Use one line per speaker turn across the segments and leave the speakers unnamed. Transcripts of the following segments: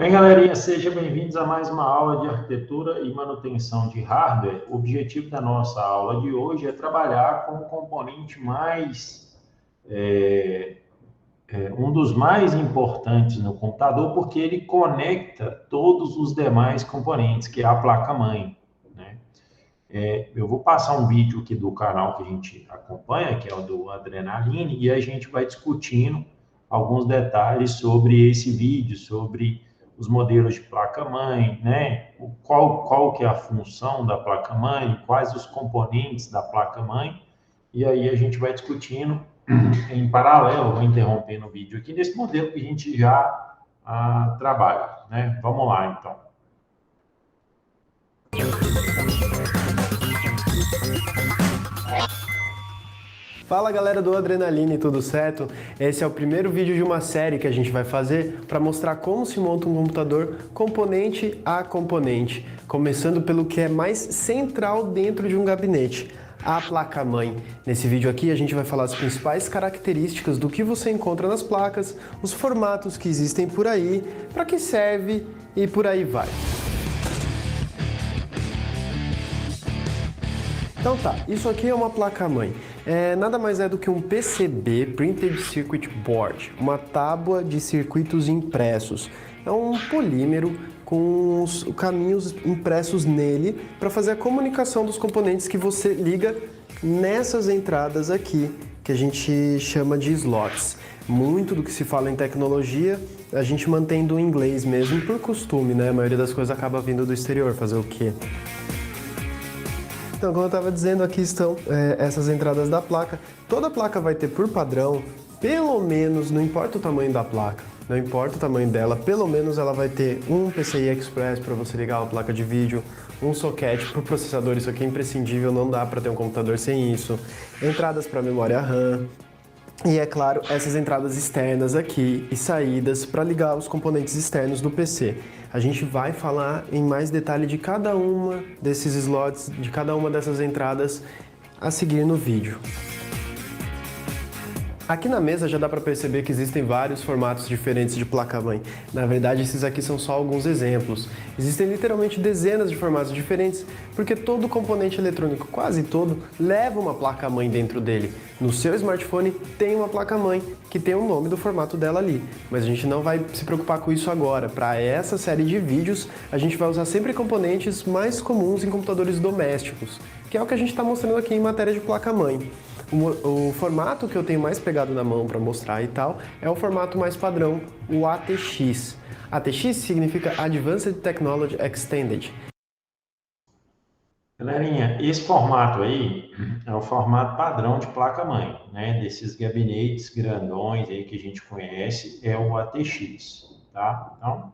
Bem, galerinha, sejam bem-vindos a mais uma aula de arquitetura e manutenção de hardware. O objetivo da nossa aula de hoje é trabalhar com o componente um dos mais importantes no computador, porque ele conecta todos os demais componentes, que é a placa-mãe, né? Eu vou passar um vídeo aqui do canal que a gente acompanha, que é o do Adrenaline, e a gente vai discutindo alguns detalhes sobre esse vídeo, sobre os modelos de placa-mãe, né? Qual que é a função da placa-mãe, quais os componentes da placa-mãe, e aí a gente vai discutindo em paralelo, vou interrompendo o vídeo aqui, desse modelo que a gente já trabalha, né? Vamos lá, então.
Fala galera do Adrenaline, tudo certo? Esse é o primeiro vídeo de uma série que a gente vai fazer para mostrar como se monta um computador componente a componente, começando pelo que é mais central dentro de um gabinete, a placa-mãe. Nesse vídeo aqui a gente vai falar as principais características do que você encontra nas placas, os formatos que existem por aí, para que serve e por aí vai. Então tá, isso aqui é uma placa-mãe. Nada mais é do que um PCB, Printed Circuit Board, uma tábua de circuitos impressos. É um polímero com os caminhos impressos nele para fazer a comunicação dos componentes que você liga nessas entradas aqui, que a gente chama de slots. Muito do que se fala em tecnologia, a gente mantém do inglês mesmo por costume, né? A maioria das coisas acaba vindo do exterior, fazer o quê? Então, como eu estava dizendo, aqui estão essas entradas da placa. Toda placa vai ter por padrão, pelo menos, não importa o tamanho da placa, não importa o tamanho dela, pelo menos ela vai ter um PCI Express para você ligar a placa de vídeo, um socket para o processador, isso aqui é imprescindível, não dá para ter um computador sem isso, entradas para memória RAM, e é claro, essas entradas externas aqui e saídas para ligar os componentes externos do PC. A gente vai falar em mais detalhe de cada uma desses slots, de cada uma dessas entradas a seguir no vídeo. Aqui na mesa já dá para perceber que existem vários formatos diferentes de placa-mãe. Na verdade, esses aqui são só alguns exemplos. Existem literalmente dezenas de formatos diferentes, porque todo componente eletrônico, quase todo, leva uma placa-mãe dentro dele. No seu smartphone tem uma placa-mãe que tem o nome do formato dela ali, mas a gente não vai se preocupar com isso agora. Para essa série de vídeos, a gente vai usar sempre componentes mais comuns em computadores domésticos, que é o que a gente está mostrando aqui em matéria de placa-mãe. O formato que eu tenho mais pegado na mão para mostrar e tal é o formato mais padrão, o ATX. ATX significa Advanced Technology Extended.
Galerinha, esse formato aí é o formato padrão de placa-mãe, né? Desses gabinetes grandões aí que a gente conhece, é o ATX, tá? Então,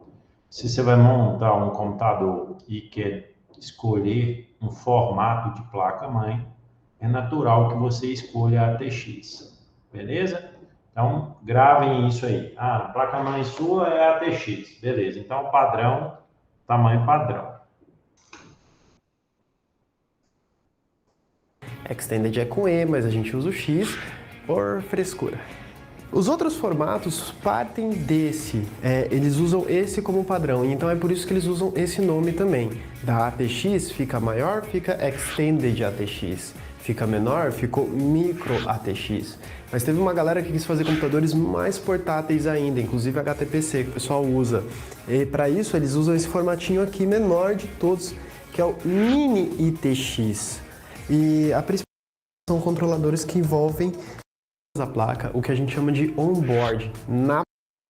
se você vai montar um computador e quer escolher um formato de placa-mãe, é natural que você escolha a ATX, beleza? Então, gravem isso aí. A placa-mãe sua é a ATX, beleza. Então, padrão, tamanho padrão.
Extended é com E, mas a gente usa o X por frescura. Os outros formatos partem desse, eles usam esse como padrão, então é por isso que eles usam esse nome também. Da ATX fica maior, fica Extended ATX. Fica menor, ficou Micro ATX. Mas teve uma galera que quis fazer computadores mais portáteis ainda, inclusive HTPC, que o pessoal usa. E para isso eles usam esse formatinho aqui menor de todos, que é o Mini ITX. E a principal são controladores que envolvem a placa, o que a gente chama de onboard. Na o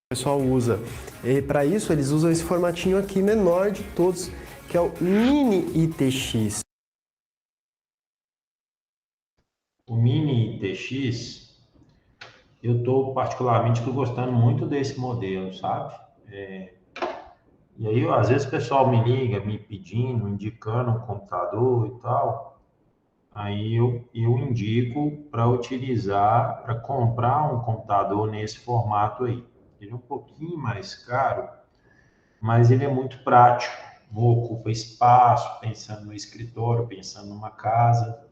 pessoal usa. E para isso eles usam esse formatinho aqui menor de todos, que é o Mini ITX.
O Mini TX, eu estou particularmente gostando muito desse modelo, sabe? E aí, às vezes o pessoal me liga, me pedindo, indicando um computador e tal. Aí eu indico para utilizar, para comprar um computador nesse formato aí. Ele é um pouquinho mais caro, mas ele é muito prático. Não ocupa espaço, pensando no escritório, pensando numa casa.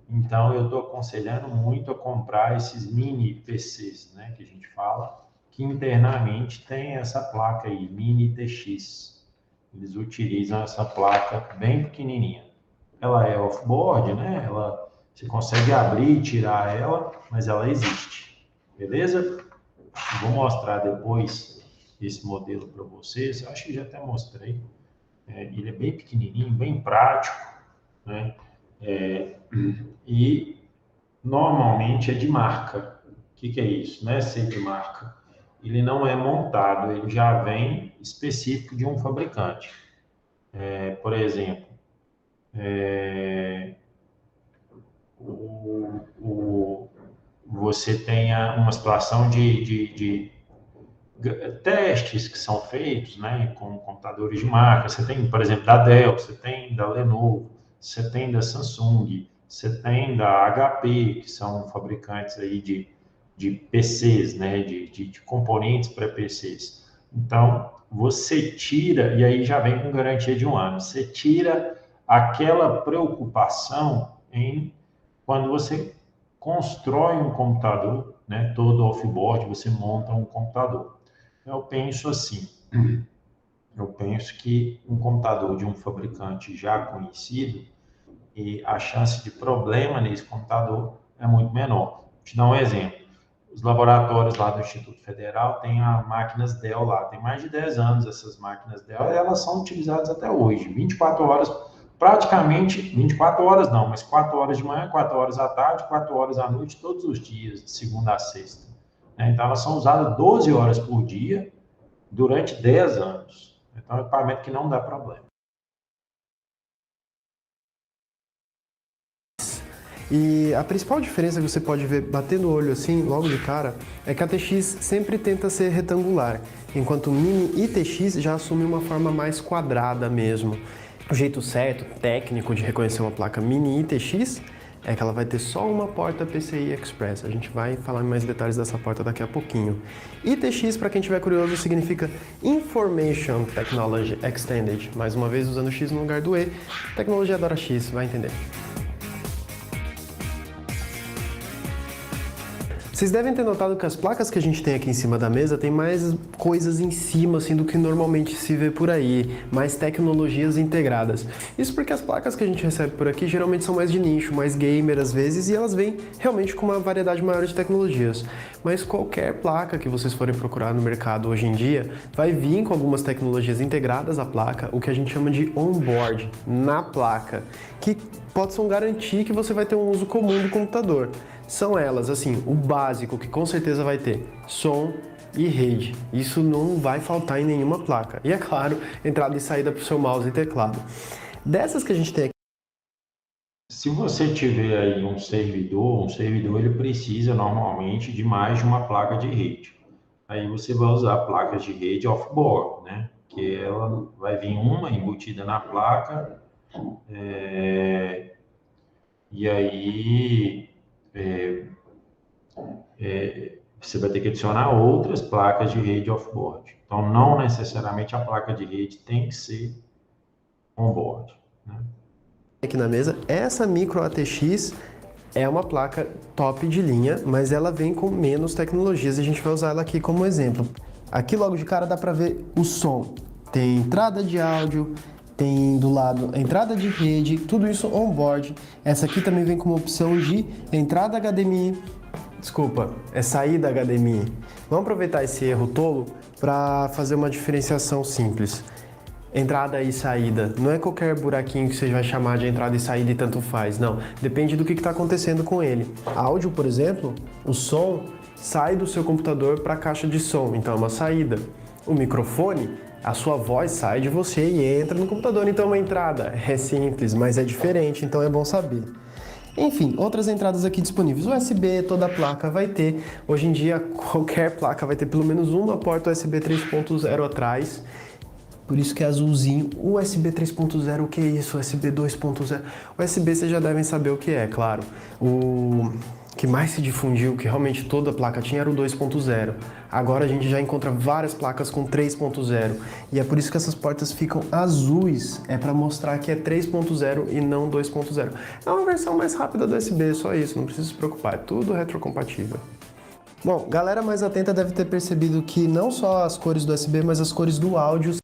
Então, eu estou aconselhando muito a comprar esses mini PCs, né, que a gente fala, que internamente tem essa placa aí, Mini TX. Eles utilizam essa placa bem pequenininha. Ela é off-board, né? Você consegue abrir e tirar ela, mas ela existe. Beleza? Eu vou mostrar depois esse modelo para vocês. Acho que já até mostrei. Ele é bem pequenininho, bem prático, né? E normalmente é de marca. O que é isso? Não é ser de marca. Ele não é montado, ele já vem específico de um fabricante. Por exemplo, você tem uma situação de testes que são feitos, né, com computadores de marca. Você tem, por exemplo, da Dell, você tem da Lenovo, você tem da Samsung, você tem da HP, que são fabricantes aí de PCs, né, de componentes para PCs. Então, você tira, e aí já vem com garantia de 1 ano, você tira aquela preocupação em quando você constrói um computador, né, todo off-board, você monta um computador. Eu penso assim, eu penso que um computador de um fabricante já conhecido, e a chance de problema nesse computador é muito menor. Vou te dar um exemplo. Os laboratórios lá do Instituto Federal têm as máquinas Dell lá. Tem mais de 10 anos essas máquinas Dell e elas são utilizadas até hoje. 24 horas, praticamente 24 horas não, mas 4 horas de manhã, 4 horas à tarde, 4 horas à noite, todos os dias, de segunda a sexta. Então, elas são usadas 12 horas por dia durante 10 anos. Então, é um equipamento que não dá problema.
E a principal diferença que você pode ver batendo o olho assim, logo de cara, é que a TX sempre tenta ser retangular, enquanto o Mini e TX já assume uma forma mais quadrada mesmo. O jeito certo, técnico de reconhecer uma placa Mini e TX é que ela vai ter só uma porta PCI Express. A gente vai falar em mais detalhes dessa porta daqui a pouquinho. ITX, para quem estiver curioso, significa Information Technology Extended. Mais uma vez usando o X no lugar do E. Tecnologia adora X, vai entender. Vocês devem ter notado que as placas que a gente tem aqui em cima da mesa tem mais coisas em cima assim, do que normalmente se vê por aí, mais tecnologias integradas. Isso porque as placas que a gente recebe por aqui geralmente são mais de nicho, mais gamer às vezes, e elas vêm realmente com uma variedade maior de tecnologias. Mas qualquer placa que vocês forem procurar no mercado hoje em dia vai vir com algumas tecnologias integradas à placa, o que a gente chama de on-board, na placa, que possam garantir que você vai ter um uso comum do computador. São elas, assim, o básico que com certeza vai ter som e rede. Isso não vai faltar em nenhuma placa. E é claro, entrada e saída para o seu mouse e teclado. Dessas que a gente tem aqui.
Se você tiver aí um servidor ele precisa normalmente de mais de uma placa de rede. Aí você vai usar placas de rede off-board, né? Que ela vai vir uma embutida na placa, e aí você vai ter que adicionar outras placas de rede off-board. Então, não necessariamente a placa de rede tem que ser on-board, né?
Aqui na mesa, essa Micro ATX é uma placa top de linha, mas ela vem com menos tecnologias e a gente vai usar ela aqui como exemplo. Aqui logo de cara dá para ver o som. Tem entrada de áudio, tem do lado a entrada de rede, tudo isso on-board. Essa aqui também vem com uma opção de entrada HDMI, é saída HDMI. Vamos aproveitar esse erro tolo para fazer uma diferenciação simples. Entrada e saída, não é qualquer buraquinho que você vai chamar de entrada e saída e tanto faz, não. Depende do que está acontecendo com ele. Áudio, por exemplo, o som sai do seu computador para a caixa de som, então é uma saída. O microfone, a sua voz sai de você e entra no computador, então é uma entrada. É simples, mas é diferente, então é bom saber. Enfim, outras entradas aqui disponíveis. USB, toda placa vai ter. Hoje em dia, qualquer placa vai ter pelo menos uma porta USB 3.0 atrás. Por isso que é azulzinho. USB 3.0, o que é isso? USB 2.0. USB vocês já devem saber o que é, claro. O que mais se difundiu, que realmente toda placa tinha, era o 2.0. Agora a gente já encontra várias placas com 3.0. E é por isso que essas portas ficam azuis. É para mostrar que é 3.0 e não 2.0. É uma versão mais rápida do USB, só isso. Não precisa se preocupar, é tudo retrocompatível. Bom, galera mais atenta deve ter percebido que não só as cores do USB, mas as cores do áudio.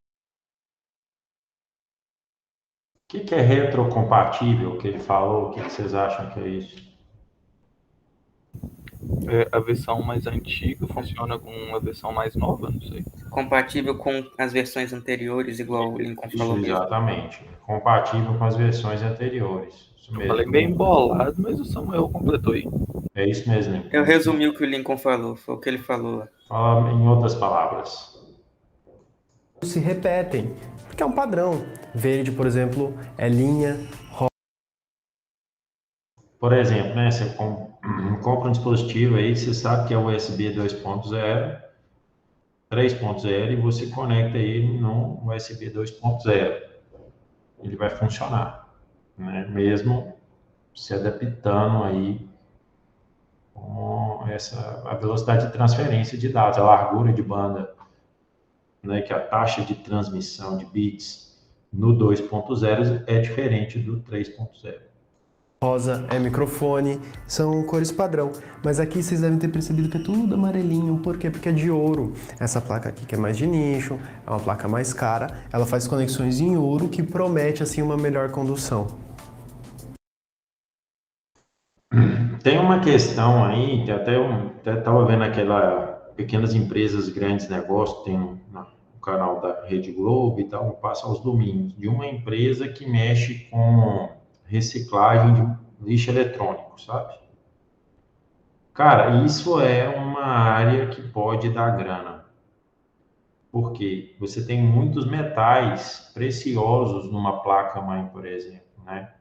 O que é retrocompatível que ele falou? O que vocês acham que é isso?
A versão mais antiga funciona com a versão mais nova, não sei.
Compatível com as versões anteriores, igual o Lincoln falou mesmo.
Exatamente. Compatível com as versões anteriores. Isso
Eu
mesmo.
falei meio embolado, mas o Samuel completou aí.
É isso mesmo, Lincoln.
Eu resumi o que o Lincoln falou, foi o que ele falou.
Fala em outras palavras.
Se repetem, porque é um padrão. Verde, por exemplo, é linha,
Por exemplo, né, você compra um dispositivo aí, você sabe que é USB 2.0, 3.0 e você conecta ele no USB 2.0. Ele vai funcionar, né? Mesmo se adaptando aí com a velocidade de transferência de dados, a largura de banda, né, que a taxa de transmissão de bits no 2.0 é diferente do 3.0.
rosa é microfone, são cores padrão. Mas aqui vocês devem ter percebido que é tudo amarelinho. Por quê? Porque é de ouro. Essa placa aqui que é mais de nicho, é uma placa mais cara, ela faz conexões em ouro que promete assim uma melhor condução.
Tem uma questão aí, que até estava vendo aquela pequenas empresas, grandes negócios, tem no canal da Rede Globo e tal, passa aos domingos, de uma empresa que mexe com reciclagem de lixo eletrônico, sabe? Cara, isso é uma área que pode dar grana, porque você tem muitos metais preciosos numa placa-mãe, por exemplo, né?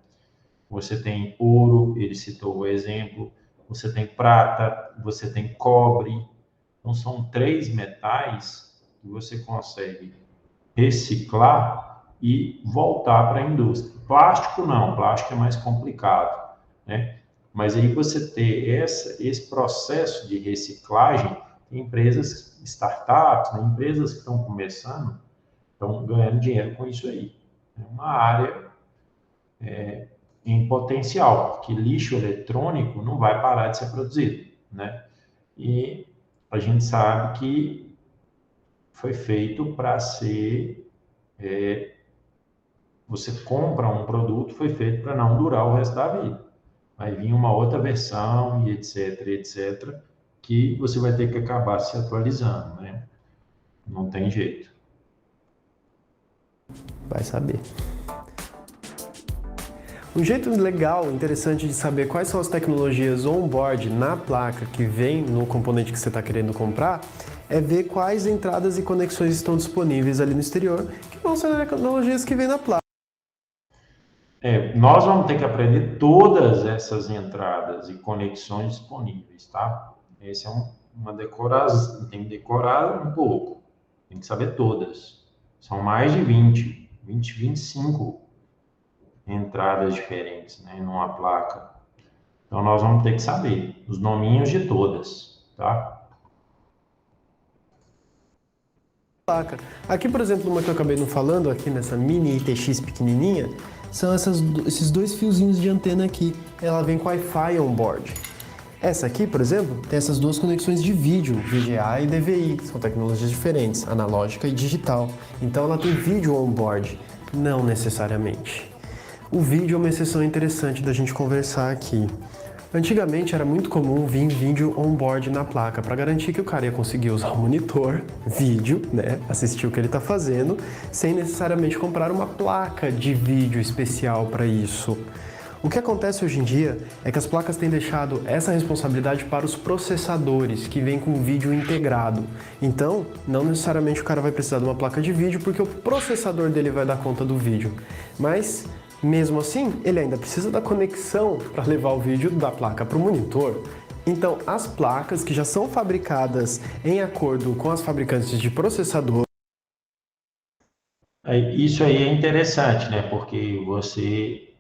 Você tem ouro, ele citou o exemplo, você tem prata, você tem cobre. Então, são 3 metais que você consegue reciclar e voltar para a indústria. Plástico não, plástico é mais complicado, né? Mas aí você ter esse processo de reciclagem, tem empresas, startups, né? Empresas que estão começando, estão ganhando dinheiro com isso aí. É uma área em potencial, porque lixo eletrônico não vai parar de ser produzido, né? E a gente sabe que foi feito para ser. Você compra um produto, foi feito para não durar o resto da vida. Vai vir uma outra versão e etc, etc, que você vai ter que acabar se atualizando, né? Não tem jeito.
Vai saber. Um jeito legal, interessante de saber quais são as tecnologias on-board na placa que vem no componente que você está querendo comprar é ver quais entradas e conexões estão disponíveis ali no exterior, que vão ser as tecnologias que vem na placa.
Nós vamos ter que aprender todas essas entradas e conexões disponíveis, tá? Esse é uma decoração, tem que decorar um pouco, tem que saber todas. São mais de 25 entradas diferentes, né, numa placa. Então, nós vamos ter que saber os nominhos de todas, tá?
Placa. Aqui, por exemplo, uma que eu acabei não falando, aqui nessa mini ITX pequenininha, são esses 2 fiozinhos de antena aqui. Ela vem com Wi-Fi on-board. Essa aqui, por exemplo, tem essas 2 conexões de vídeo, VGA e DVI, que são tecnologias diferentes, analógica e digital. Então ela tem vídeo on-board, não necessariamente. O vídeo é uma exceção interessante da gente conversar aqui. Antigamente era muito comum vir vídeo on-board na placa, para garantir que o cara ia conseguir usar o monitor, vídeo, né, assistir o que ele está fazendo, sem necessariamente comprar uma placa de vídeo especial para isso. O que acontece hoje em dia é que as placas têm deixado essa responsabilidade para os processadores, que vêm com vídeo integrado. Então, não necessariamente o cara vai precisar de uma placa de vídeo, porque o processador dele vai dar conta do vídeo. Mas, mesmo assim, ele ainda precisa da conexão para levar o vídeo da placa para o monitor. Então, as placas que já são fabricadas em acordo com as fabricantes de processador.
Isso aí é interessante, né? Porque você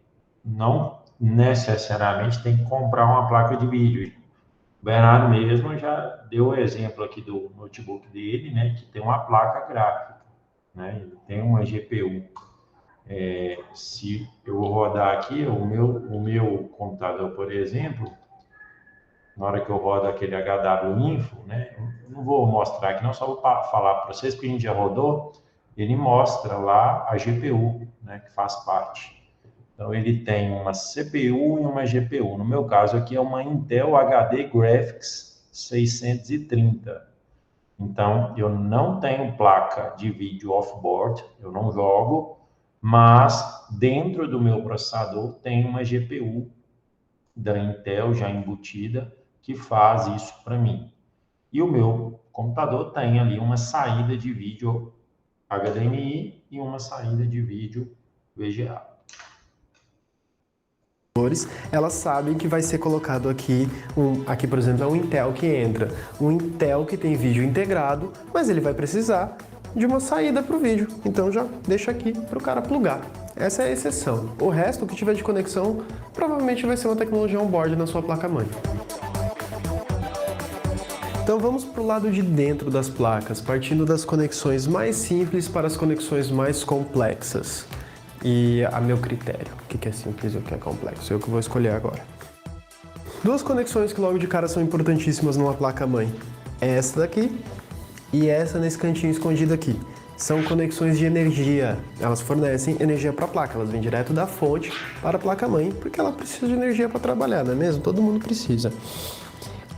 não necessariamente tem que comprar uma placa de vídeo. O Bernardo mesmo já deu o exemplo aqui do notebook dele, né? Que tem uma placa gráfica, né? Ele tem uma GPU. Se eu vou rodar aqui, o meu computador, por exemplo, na hora que eu rodo aquele HW Info, né? Eu não vou mostrar aqui, não, só vou falar para vocês, porque a gente já rodou, ele mostra lá a GPU, né, que faz parte. Então, ele tem uma CPU e uma GPU. No meu caso aqui é uma Intel HD Graphics 630. Então, eu não tenho placa de vídeo off-board, eu não jogo, mas dentro do meu processador tem uma GPU da Intel já embutida que faz isso para mim. E o meu computador tem ali uma saída de vídeo HDMI e uma saída de vídeo VGA.
Elas sabem que vai ser colocado aqui, aqui por exemplo é um Intel que entra, um Intel que tem vídeo integrado, mas ele vai precisar de uma saída para o vídeo, então já deixa aqui para o cara plugar. Essa é a exceção. O resto, o que tiver de conexão, provavelmente vai ser uma tecnologia on-board na sua placa-mãe. Então vamos para o lado de dentro das placas, partindo das conexões mais simples para as conexões mais complexas. E a meu critério, o que é simples e o que é complexo, eu que vou escolher agora. Duas conexões que logo de cara são importantíssimas numa placa-mãe. Essa daqui e essa nesse cantinho escondido aqui. São conexões de energia. Elas fornecem energia para a placa, elas vêm direto da fonte para a placa-mãe, porque ela precisa de energia para trabalhar, não é mesmo? Todo mundo precisa.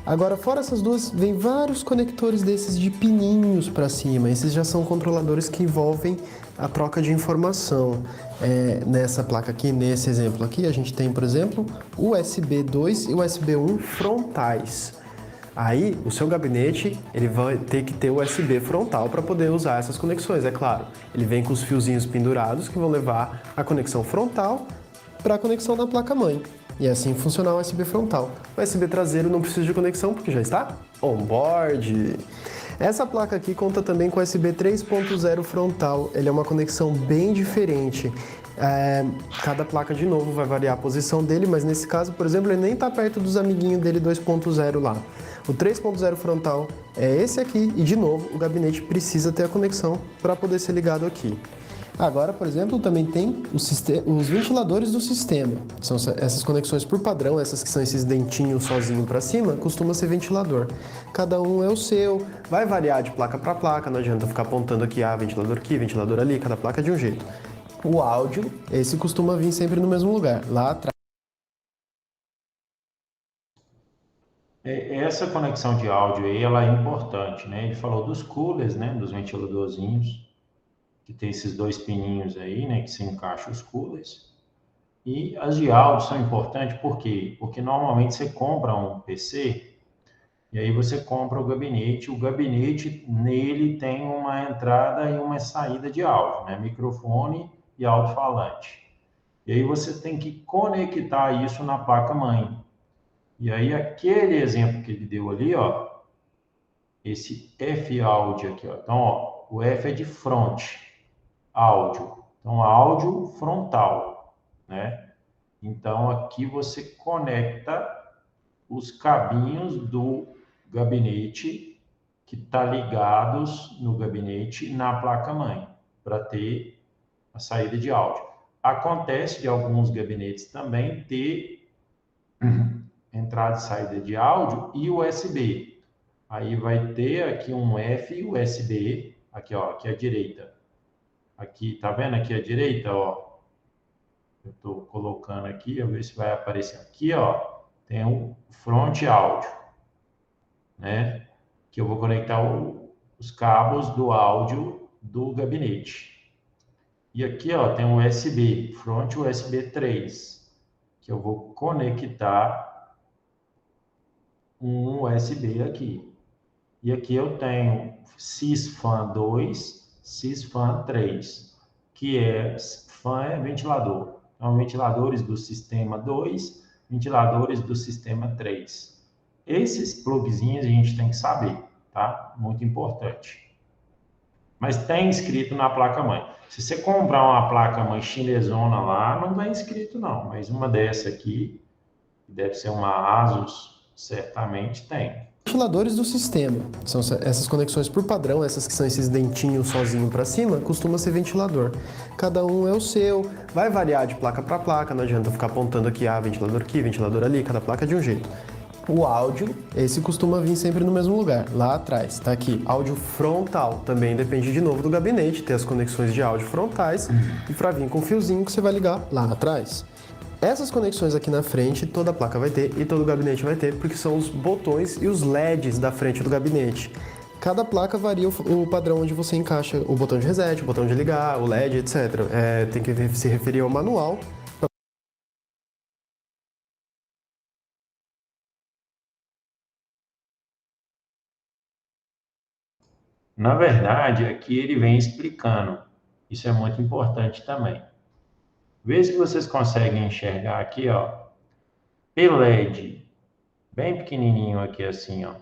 Agora, fora essas duas, vem vários conectores desses de pininhos para cima. Esses já são controladores que envolvem a troca de informação. Nessa placa aqui, nesse exemplo aqui, a gente tem, por exemplo, USB 2 e USB 1 frontais. Aí, o seu gabinete, ele vai ter que ter USB frontal para poder usar essas conexões, é claro. Ele vem com os fiozinhos pendurados que vão levar a conexão frontal para a conexão da placa-mãe. E assim funcionar o USB frontal. O USB traseiro não precisa de conexão porque já está on-board. Essa placa aqui conta também com USB 3.0 frontal. Ele é uma conexão bem diferente. Cada placa, de novo, vai variar a posição dele, mas nesse caso, por exemplo, ele nem está perto dos amiguinhos dele 2.0 lá. O 3.0 frontal é esse aqui e, de novo, o gabinete precisa ter a conexão para poder ser ligado aqui. Agora, por exemplo, também tem os ventiladores do sistema. São essas conexões por padrão, essas que são esses dentinhos sozinho para cima, costuma ser ventilador. Cada um é o seu, vai variar de placa para placa, não adianta ficar apontando aqui, ventilador aqui, ventilador ali, cada placa é de um jeito. O áudio, esse costuma vir sempre no mesmo lugar, lá atrás.
Essa conexão de áudio aí, ela é importante, né? Ele falou dos coolers, né? Dos ventiladorzinhos, que tem esses dois pininhos aí, né? Que se encaixam os coolers. E as de áudio são importantes, por quê? Porque normalmente você compra um PC e aí você compra o gabinete nele tem uma entrada e uma saída de áudio, né? Microfone e alto-falante. E aí você tem que conectar isso na placa-mãe. E aí aquele exemplo que ele deu ali, ó, esse F-Audio aqui, ó. Então, ó, o F é de front, áudio. Então, áudio frontal, né? Então, aqui você conecta os cabinhos do gabinete que tá ligados no gabinete na placa-mãe, para ter a saída de áudio. Acontece de alguns gabinetes também ter entrada e saída de áudio e USB. Aí vai ter aqui um F USB, aqui ó, aqui à direita. Aqui, tá vendo aqui à direita, ó? Eu tô colocando aqui, eu ver se vai aparecer aqui, ó. Tem o front áudio, né? Que eu vou conectar os cabos do áudio do gabinete. E aqui, ó, tem um USB, front USB 3, que eu vou conectar um USB aqui. E aqui eu tenho Sysfan 2, Sysfan 3, que fan é ventilador. Então, ventiladores do sistema 2, ventiladores do sistema 3. Esses plugzinhos a gente tem que saber, tá? Muito importante. Mas tem escrito na placa-mãe. Se você comprar uma placa-mãe chinesona lá, não vai escrito não. Mas uma dessa aqui, que deve ser uma Asus, certamente tem.
Ventiladores do sistema. São essas conexões por padrão, essas que são esses dentinhos sozinho para cima, costuma ser ventilador. Cada um é o seu, vai variar de placa para placa, não adianta ficar apontando aqui, ventilador aqui, ventilador ali, cada placa é de um jeito. O áudio, esse costuma vir sempre no mesmo lugar, lá atrás, tá aqui. Áudio frontal, também depende de novo do gabinete, ter as conexões de áudio frontais e para vir com o fiozinho que você vai ligar lá atrás. Essas conexões aqui na frente, toda a placa vai ter e todo o gabinete vai ter, porque são os botões e os LEDs da frente do gabinete. Cada placa varia o padrão onde você encaixa o botão de reset, o botão de ligar, o LED, etc. Tem que se referir ao manual.
Na verdade, aqui ele vem explicando. Isso é muito importante também. Vê se vocês conseguem enxergar aqui, ó. PLED, bem pequenininho aqui assim, ó.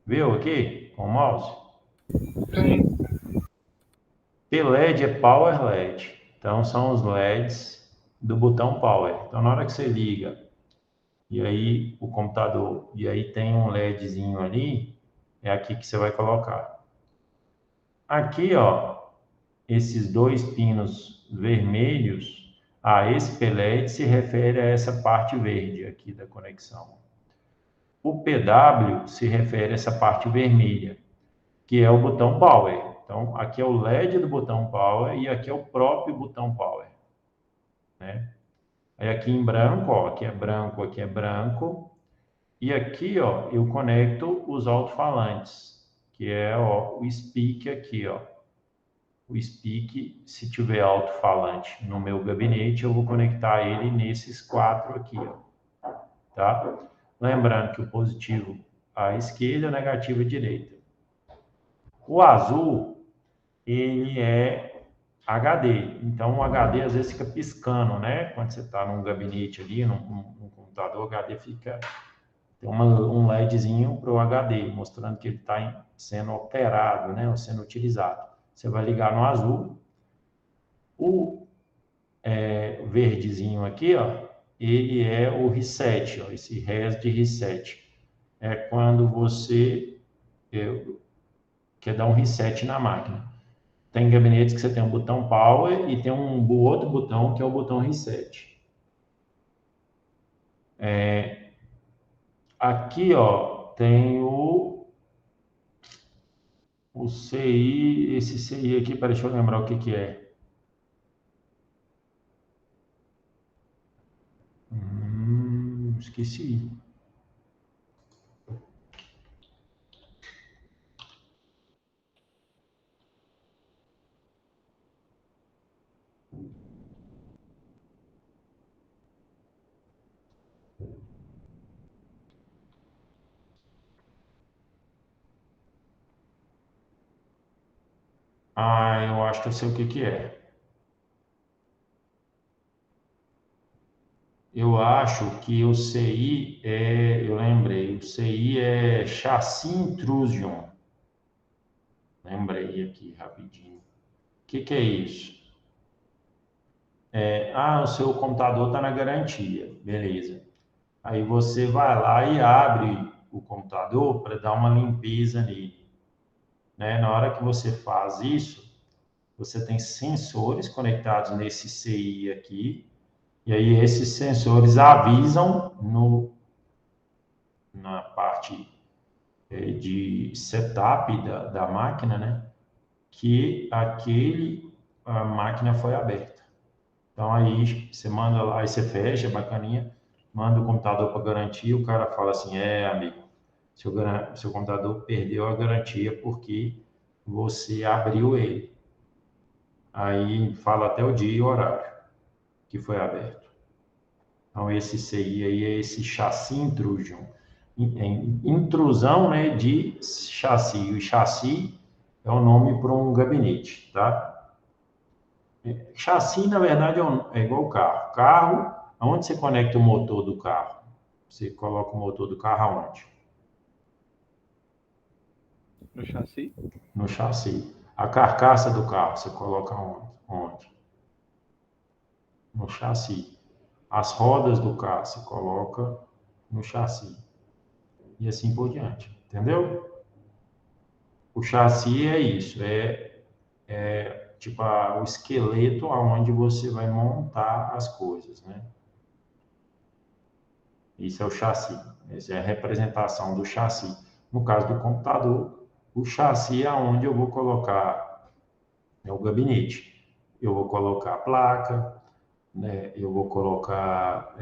Viu aqui com o mouse?
Sim.
PLED é Power LED. Então, são os LEDs do botão Power. Então, na hora que você liga, e aí o computador, e aí tem um LEDzinho ali, é aqui que você vai colocar. Aqui, ó, esses dois pinos vermelhos, esse PLED se refere a essa parte verde aqui da conexão. O PW se refere a essa parte vermelha, que é o botão Power. Então, aqui é o LED do botão Power e aqui é o próprio botão Power, né? Aí aqui em branco, ó, aqui é branco. E aqui, ó, eu conecto os alto-falantes, que é, ó, o speak aqui, ó. O speak, se tiver alto-falante no meu gabinete, eu vou conectar ele nesses 4 aqui, ó, tá? Lembrando que o positivo à esquerda, o negativo à direita. O azul, ele é HD. Então, o HD às vezes fica piscando, né? Quando você está num gabinete ali, num computador, o HD fica... Tem um LEDzinho para o HD, mostrando que ele está sendo operado, né? Ou sendo utilizado. Você vai ligar no azul. O verdezinho aqui, ó, ele é o reset, ó, esse res de reset. É quando você quer dar um reset na máquina. Tem gabinetes que você tem um botão power e tem um outro botão que é o botão reset. Aqui, ó, tem o CI, esse CI aqui, peraí, deixa eu lembrar o que que é. Esqueci. Eu acho que eu sei o que que é. Eu acho que o CI eu lembrei, o CI é Chassis Intrusion. Lembrei aqui rapidinho. O que é isso? O seu computador está na garantia, beleza. Aí você vai lá e abre o computador para dar uma limpeza nele, né? Na hora que você faz isso, você tem sensores conectados nesse CI aqui, e aí esses sensores avisam na parte de setup da máquina, né? Que a máquina foi aberta. Então aí você manda lá, aí você fecha, bacaninha, manda o computador para garantia, o cara fala assim, amigo, seu computador perdeu a garantia porque você abriu ele. Aí fala até o dia e o horário que foi aberto. Então esse CI aí é esse chassi intrusion. Intrusão, né, de chassi. O chassi é o nome para um gabinete, tá? Chassi, na verdade, é igual carro. Carro, aonde você conecta o motor do carro? Você coloca o motor do carro aonde?
No chassi?
No chassi. A carcaça do carro, você coloca onde? No chassi. As rodas do carro, você coloca no chassi. E assim por diante. Entendeu? O chassi é isso. Tipo o esqueleto aonde você vai montar as coisas, né? Isso é o chassi. Essa é a representação do chassi. No caso do computador, o chassi é onde eu vou colocar o gabinete. Eu vou colocar a placa, né? Eu vou colocar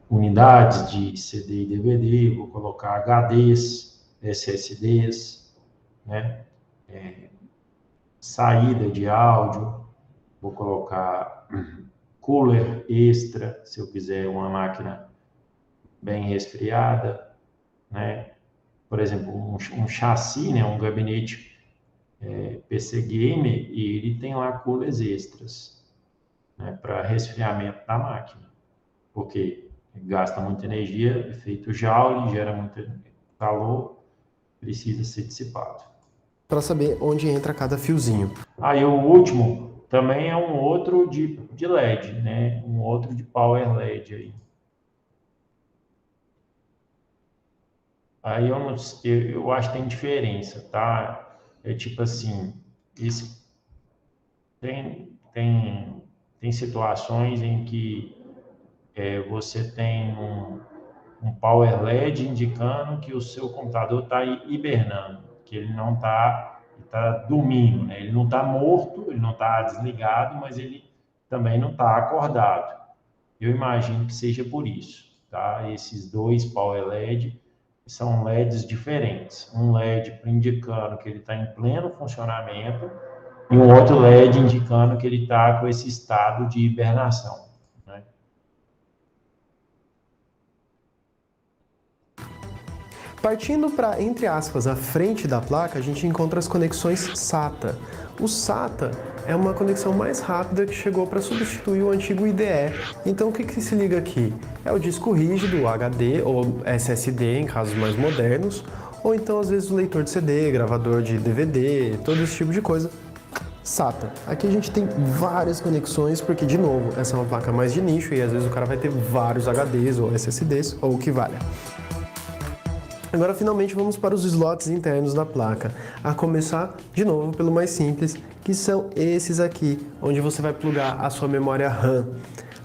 unidades de CD e DVD, vou colocar HDs, SSDs, né? Saída de áudio, vou colocar cooler extra, se eu quiser uma máquina bem resfriada, né? Por exemplo, um chassi, né? Um gabinete PC Gamer, e ele tem lá coolers extras, né? Para resfriamento da máquina, porque gasta muita energia, efeito Joule, gera muito calor, precisa ser dissipado.
Para saber onde entra cada fiozinho.
Aí o último também é um outro de LED, né? Um outro de Power LED aí. Aí eu acho que tem diferença, tá? É tipo assim, tem situações em que você tem um Power LED indicando que o seu computador está hibernando, que ele não está dormindo, né? Ele não está morto, ele não está desligado, mas ele também não está acordado. Eu imagino que seja por isso, tá? Esses dois Power LED são LEDs diferentes. Um LED indicando que ele está em pleno funcionamento e um outro LED indicando que ele está com esse estado de hibernação, né?
Partindo para, entre aspas, a frente da placa, a gente encontra as conexões SATA. O SATA é uma conexão mais rápida que chegou para substituir o antigo IDE. Então o que se liga aqui? É o disco rígido, o HD ou SSD em casos mais modernos, ou então às vezes o leitor de CD, gravador de DVD, todo esse tipo de coisa. SATA. Aqui a gente tem várias conexões, porque de novo, essa é uma placa mais de nicho e às vezes o cara vai ter vários HDs ou SSDs ou o que valha. Agora, finalmente, vamos para os slots internos da placa, a começar, de novo, pelo mais simples, que são esses aqui, onde você vai plugar a sua memória RAM.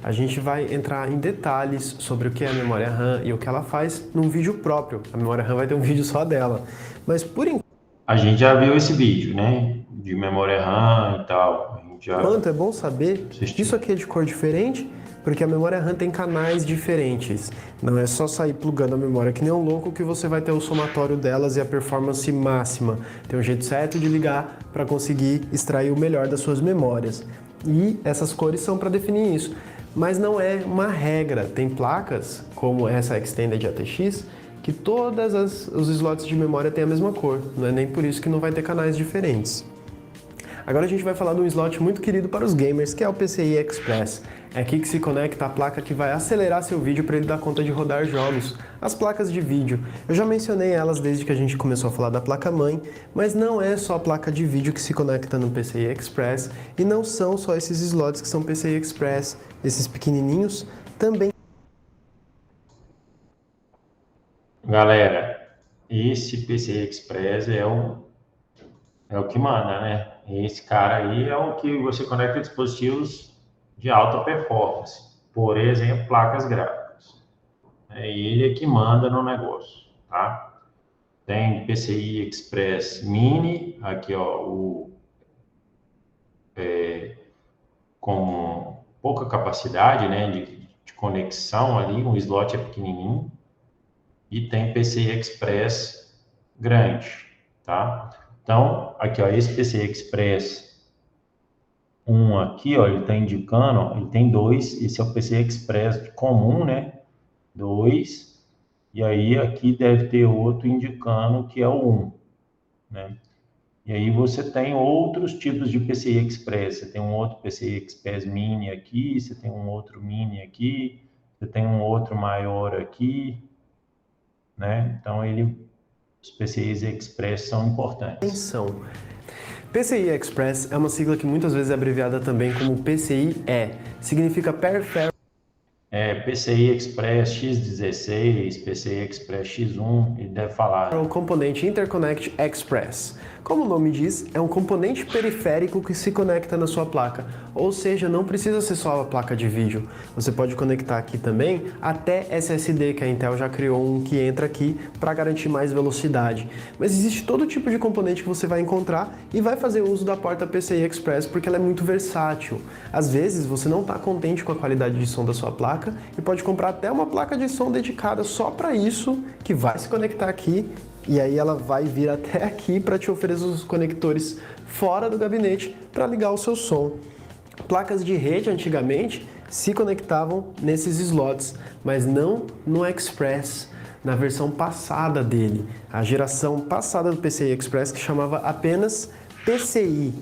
A gente vai entrar em detalhes sobre o que é a memória RAM e o que ela faz num vídeo próprio. A memória RAM vai ter um vídeo só dela, mas por enquanto...
A gente já viu esse vídeo, né? De memória RAM e tal.
Enquanto é bom saber que isso aqui é de cor diferente, porque a memória RAM tem canais diferentes. Não é só sair plugando a memória que nem um louco que você vai ter o somatório delas e a performance máxima. Tem um jeito certo de ligar para conseguir extrair o melhor das suas memórias. E essas cores são para definir isso. Mas não é uma regra. Tem placas, como essa Extended ATX, que todas os slots de memória têm a mesma cor. Não é nem por isso que não vai ter canais diferentes. Agora a gente vai falar de um slot muito querido para os gamers, que é o PCI Express. É aqui que se conecta a placa que vai acelerar seu vídeo para ele dar conta de rodar jogos. As placas de vídeo. Eu já mencionei elas desde que a gente começou a falar da placa-mãe, mas não é só a placa de vídeo que se conecta no PCI Express e não são só esses slots que são PCI Express. Esses pequenininhos também.
Galera, esse PCI Express é o que manda, né? Esse cara aí é o que você conecta a dispositivos de alta performance, por exemplo, placas gráficas. Ele é que manda no negócio, tá? Tem PCI Express Mini, aqui ó, com pouca capacidade, né, de conexão ali, o slot é pequenininho, e tem PCI Express grande, tá? Então, aqui ó, esse PCI Express 1 aqui, ó, ele está indicando, ó, ele tem 2, esse é o PCI Express comum, né? 2, e aí aqui deve ter outro indicando que é o 1, né? E aí você tem outros tipos de PCI Express, você tem um outro PCI Express Mini aqui, você tem um outro Mini aqui, você tem um outro maior aqui, né? Então, os PCIs Express são importantes.
Atenção! PCI Express é uma sigla que muitas vezes é abreviada também como PCIe. Significa
PCI Express X16, PCI Express X1, ele deve falar.
É o componente Interconnect Express. Como o nome diz, é um componente periférico que se conecta na sua placa, ou seja, não precisa ser só a placa de vídeo. Você pode conectar aqui também até SSD, que a Intel já criou um que entra aqui para garantir mais velocidade. Mas existe todo tipo de componente que você vai encontrar e vai fazer uso da porta PCI Express porque ela é muito versátil. Às vezes você não está contente com a qualidade de som da sua placa e pode comprar até uma placa de som dedicada só para isso, que vai se conectar aqui. E aí ela vai vir até aqui para te oferecer os conectores fora do gabinete para ligar o seu som. Placas de rede antigamente se conectavam nesses slots, mas não no Express, na versão passada dele, a geração passada do PCI Express, que chamava apenas PCI.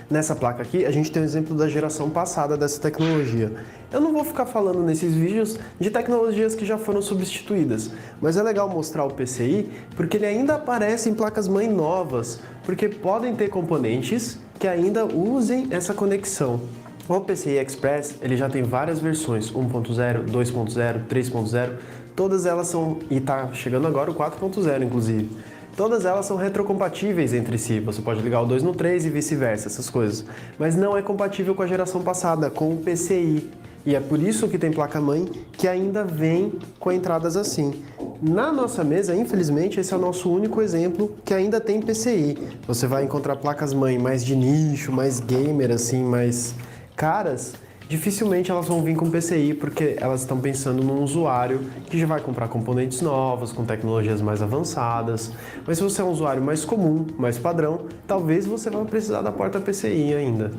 Nessa placa aqui, a gente tem um exemplo da geração passada dessa tecnologia. Eu não vou ficar falando nesses vídeos de tecnologias que já foram substituídas, mas é legal mostrar o PCI porque ele ainda aparece em placas-mãe novas, porque podem ter componentes que ainda usem essa conexão. O PCI Express ele já tem várias versões, 1.0, 2.0, 3.0, todas elas são, e está chegando agora o 4.0 inclusive. Todas elas são retrocompatíveis entre si, você pode ligar o 2 no 3 e vice-versa, essas coisas. Mas não é compatível com a geração passada, com o PCI. E é por isso que tem placa-mãe que ainda vem com entradas assim. Na nossa mesa, infelizmente, esse é o nosso único exemplo que ainda tem PCI. Você vai encontrar placas-mãe mais de nicho, mais gamer, assim, mais caras. Dificilmente elas vão vir com PCI porque elas estão pensando num usuário que já vai comprar componentes novos, com tecnologias mais avançadas. Mas se você é um usuário mais comum, mais padrão, talvez você vá precisar da porta PCI ainda.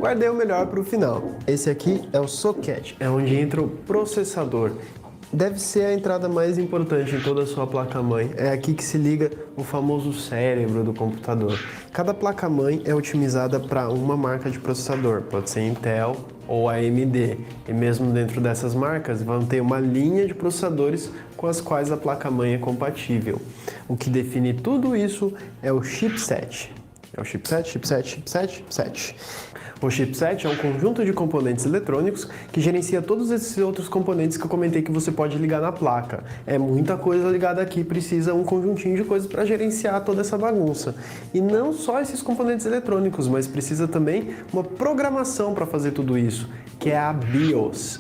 Guardei o melhor para o final. Esse aqui é o socket, é onde entra o processador. Deve ser a entrada mais importante em toda a sua placa-mãe. É aqui que se liga o famoso cérebro do computador. Cada placa-mãe é otimizada para uma marca de processador, pode ser Intel ou AMD. E mesmo dentro dessas marcas vão ter uma linha de processadores com as quais a placa-mãe é compatível. O que define tudo isso é o chipset. É o chipset. O chipset é um conjunto de componentes eletrônicos que gerencia todos esses outros componentes que eu comentei que você pode ligar na placa. É muita coisa ligada aqui, precisa um conjuntinho de coisas para gerenciar toda essa bagunça. E não só esses componentes eletrônicos, mas precisa também uma programação para fazer tudo isso, que é a BIOS.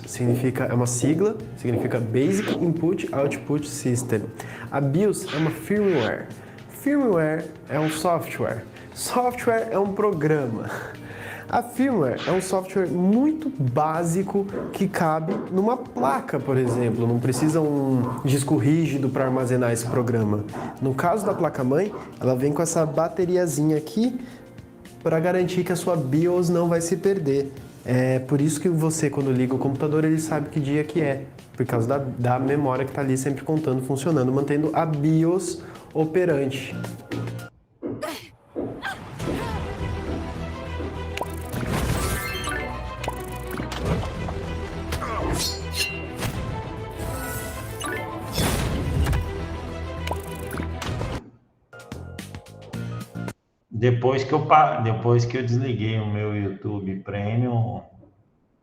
É uma sigla, significa Basic Input Output System. A BIOS é uma firmware. Firmware é um software. Software é um programa. A firmware é um software muito básico que cabe numa placa, por exemplo. Não precisa um disco rígido para armazenar esse programa. No caso da placa-mãe, ela vem com essa bateriazinha aqui para garantir que a sua BIOS não vai se perder. É por isso que você, quando liga o computador, ele sabe que dia que é. Por causa da memória que está ali sempre contando, funcionando, mantendo a BIOS operante.
Depois que eu desliguei o meu YouTube Premium,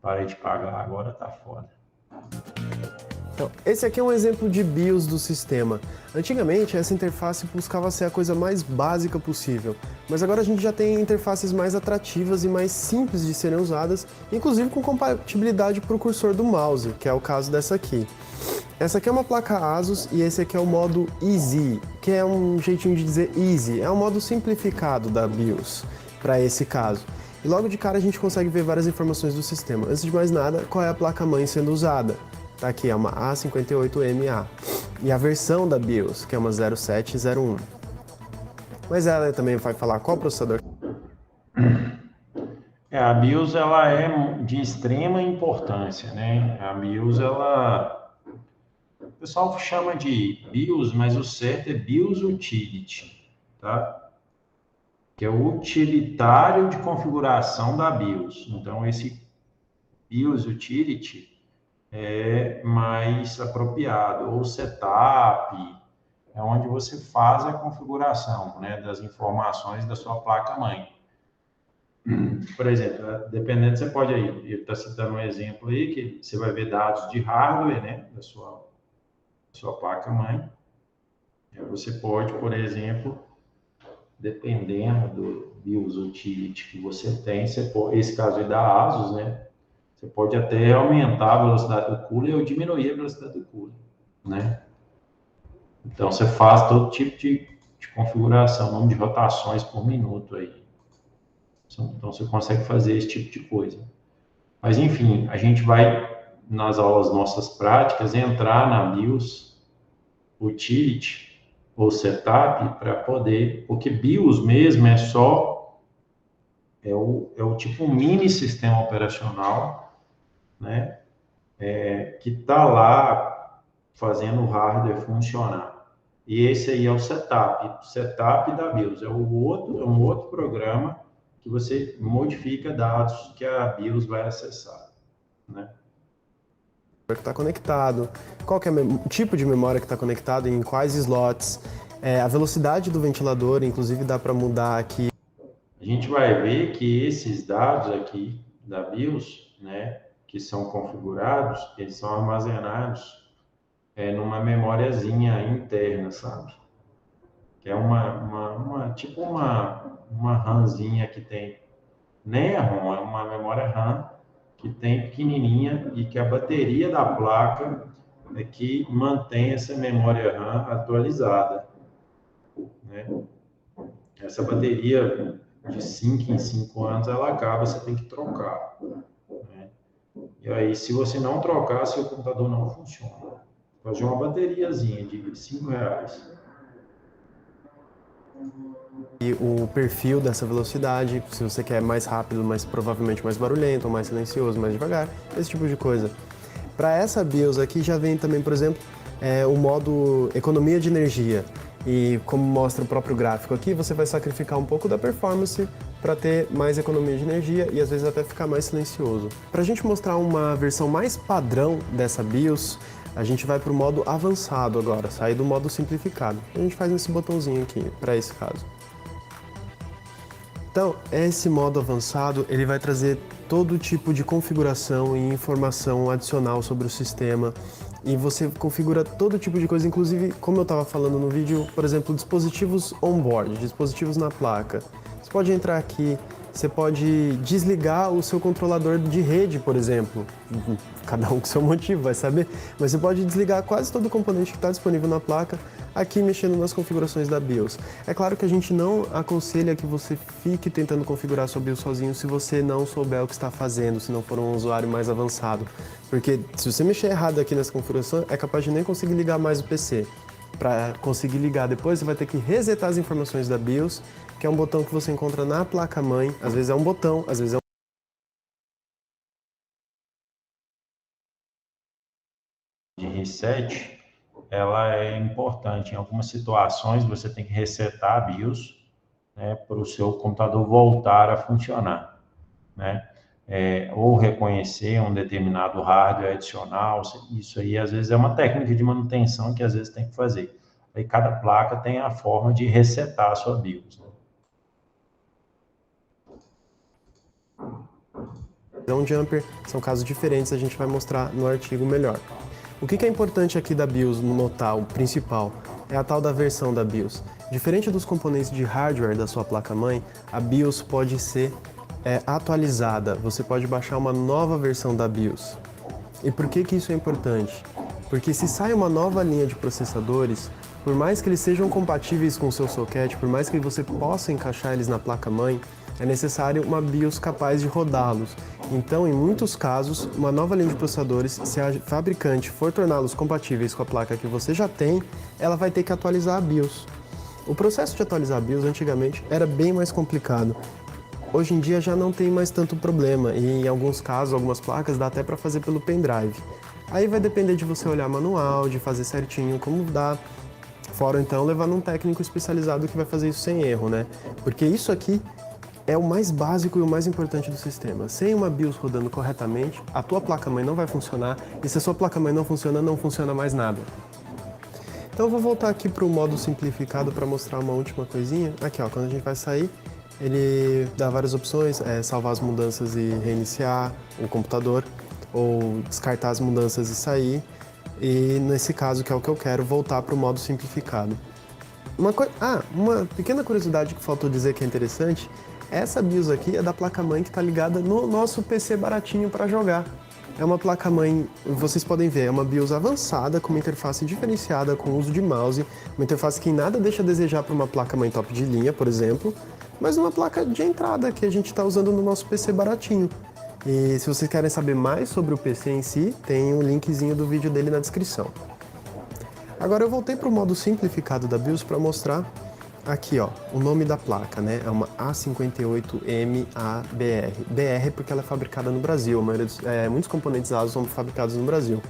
parei de pagar, agora tá foda.
Então, esse aqui é um exemplo de BIOS do sistema. Antigamente, essa interface buscava ser a coisa mais básica possível, mas agora a gente já tem interfaces mais atrativas e mais simples de serem usadas, inclusive com compatibilidade para o cursor do mouse, que é o caso dessa aqui. Essa aqui é uma placa ASUS e esse aqui é o modo Easy, que é um jeitinho de dizer Easy, é um modo simplificado da BIOS para esse caso. E logo de cara a gente consegue ver várias informações do sistema. Antes de mais nada, qual é a placa-mãe sendo usada? Tá aqui, é uma A58MA. E a versão da BIOS, que é uma 0701. Mas ela também vai falar qual processador.
A BIOS ela é de extrema importância, né? A BIOS o pessoal chama de BIOS, mas o certo é BIOS Utility, tá? Que é o utilitário de configuração da BIOS. Então esse BIOS Utility é mais apropriado, ou setup, é onde você faz a configuração, né, das informações da sua placa-mãe. Por exemplo, dependendo, você pode aí, ele está citando um exemplo aí, que você vai ver dados de hardware, né, da sua placa-mãe. Você pode, por exemplo, dependendo do BIOS Utility que você tem, esse caso aí da ASUS, né, você pode até aumentar a velocidade do cooler ou diminuir a velocidade do cooler, né? Então, você faz todo tipo de configuração, número de rotações por minuto aí. Então, você consegue fazer esse tipo de coisa. Mas, enfim, a gente vai, nas aulas nossas práticas, entrar na BIOS Utility ou Setup para poder... Porque BIOS mesmo é só... É o tipo um mini sistema operacional, né? Que está lá fazendo o hardware funcionar. E esse aí é o setup da BIOS. É um outro programa que você modifica dados que a BIOS vai acessar, né?
Que está conectado, qual que é o tipo de memória que está conectado, em quais slots, a velocidade do ventilador, inclusive dá para mudar aqui.
A gente vai ver que esses dados aqui da BIOS, né, que são configurados, eles são armazenados numa memóriazinha interna, sabe? Que é tipo uma RAMzinha que tem, nem é ROM, é uma memória RAM que tem pequenininha e que a bateria da placa é que mantém essa memória RAM atualizada, né? Essa bateria de 5 em 5 anos ela acaba, você tem que trocar, né? E aí, se você não trocar, seu computador não funciona. Fazer uma bateriazinha de R$5.
E o perfil dessa velocidade, se você quer mais rápido, mas provavelmente mais barulhento, ou mais silencioso, mais devagar, esse tipo de coisa. Para essa BIOS aqui já vem também, por exemplo, o modo economia de energia. E como mostra o próprio gráfico aqui, você vai sacrificar um pouco da performance para ter mais economia de energia e às vezes até ficar mais silencioso. Para a gente mostrar uma versão mais padrão dessa BIOS, a gente vai para o modo avançado agora, sair do modo simplificado. A gente faz nesse botãozinho aqui, para esse caso. Então, esse modo avançado, ele vai trazer todo tipo de configuração e informação adicional sobre o sistema. E você configura todo tipo de coisa, inclusive, como eu estava falando no vídeo, por exemplo, dispositivos on-board, dispositivos na placa. Você pode entrar aqui, você pode desligar o seu controlador de rede, por exemplo. Cada um com seu motivo, vai saber. Mas você pode desligar quase todo o componente que está disponível na placa, aqui mexendo nas configurações da BIOS. É claro que a gente não aconselha que você fique tentando configurar sua BIOS sozinho se você não souber o que está fazendo, se não for um usuário mais avançado. Porque se você mexer errado aqui nessa configuração, é capaz de nem conseguir ligar mais o PC. Para conseguir ligar depois, você vai ter que resetar as informações da BIOS, que é um botão que você encontra na placa-mãe. Às vezes é um botão, às vezes é
de reset, ela é importante. Em algumas situações, você tem que resetar a BIOS, né, para o seu computador voltar a funcionar, né? Ou reconhecer um determinado hardware adicional. Isso aí, às vezes, é uma técnica de manutenção que, às vezes, tem que fazer. Aí, cada placa tem a forma de resetar a sua BIOS, né?
um jumper, são casos diferentes, a gente vai mostrar no artigo melhor. O que é importante aqui da BIOS notar, o principal, é a tal da versão da BIOS. Diferente dos componentes de hardware da sua placa-mãe, a BIOS pode ser atualizada, você pode baixar uma nova versão da BIOS. E por que isso é importante? Porque se sai uma nova linha de processadores, por mais que eles sejam compatíveis com o seu socket, por mais que você possa encaixar eles na placa-mãe, é necessário uma BIOS capaz de rodá-los. Então, em muitos casos, uma nova linha de processadores, se a fabricante for torná-los compatíveis com a placa que você já tem, ela vai ter que atualizar a BIOS. O processo de atualizar a BIOS antigamente era bem mais complicado. Hoje em dia já não tem mais tanto problema e em alguns casos, algumas placas, dá até para fazer pelo pendrive. Aí vai depender de você olhar manual, de fazer certinho como dá. Fora então levar num técnico especializado que vai fazer isso sem erro, né? Porque isso aqui é o mais básico e o mais importante do sistema. Sem uma BIOS rodando corretamente, a tua placa-mãe não vai funcionar e se a sua placa-mãe não funciona mais nada. Então eu vou voltar aqui para o modo simplificado para mostrar uma última coisinha. Aqui ó, quando a gente vai sair, ele dá várias opções, salvar as mudanças e reiniciar o computador, ou descartar as mudanças e sair. E nesse caso, que é o que eu quero, voltar para o modo simplificado. Uma pequena curiosidade que faltou dizer que é interessante, essa BIOS aqui é da placa-mãe que está ligada no nosso PC baratinho para jogar. É uma placa-mãe, vocês podem ver, é uma BIOS avançada, com uma interface diferenciada, com uso de mouse, uma interface que em nada deixa a desejar para uma placa-mãe top de linha, por exemplo, mas uma placa de entrada que a gente está usando no nosso PC baratinho. E se vocês querem saber mais sobre o PC em si, tem um linkzinho do vídeo dele na descrição. Agora eu voltei para o modo simplificado da BIOS para mostrar aqui, ó, o nome da placa, né? É uma A58MABR. BR porque ela é fabricada no Brasil, muitos componentes ASUS são fabricados no Brasil.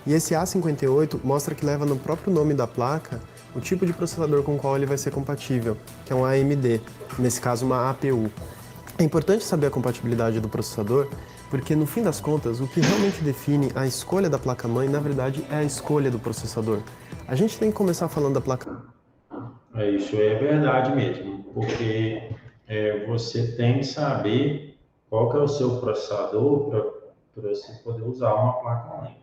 E esse A58 mostra que leva no próprio nome da placa o tipo de processador com o qual ele vai ser compatível, que é um AMD, nesse caso uma APU. É importante saber a compatibilidade do processador, porque no fim das contas, o que realmente define a escolha da placa-mãe, na verdade, é a escolha do processador. A gente tem que começar falando da placa...
Isso é verdade mesmo, porque você tem que saber qual que é o seu processador para você poder usar uma placa-mãe.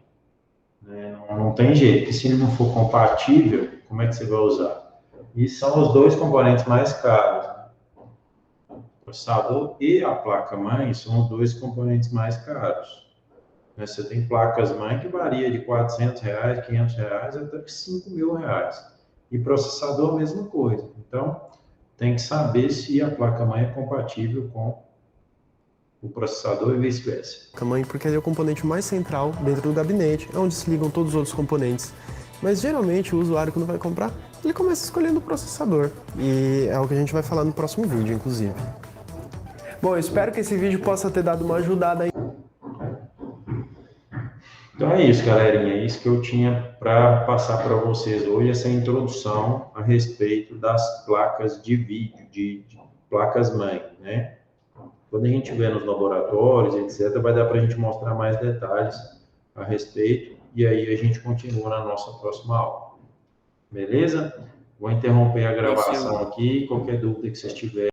Né? Não tem jeito, porque se ele não for compatível, como é que você vai usar? E são os dois componentes mais caros. O processador e a placa-mãe são os dois componentes mais caros. Você tem placas-mãe que varia de R$400, R$500 até R$5.000. E processador, mesma coisa. Então, tem que saber se a placa-mãe é compatível com o processador e vice-versa.
Placa-mãe porque ele é o componente mais central dentro do gabinete, é onde se ligam todos os outros componentes. Mas geralmente o usuário, quando vai comprar, ele começa escolhendo o processador. E é o que a gente vai falar no próximo vídeo, inclusive. Bom, eu espero que esse vídeo possa ter dado uma ajudada aí.
Então é isso, galerinha. É isso que eu tinha para passar para vocês hoje, essa introdução a respeito das placas de vídeo, de placas-mãe, né? Quando a gente vê nos laboratórios, etc., vai dar para a gente mostrar mais detalhes a respeito, e aí a gente continua na nossa próxima aula. Beleza? Vou interromper a gravação aqui, qualquer dúvida que vocês tiverem.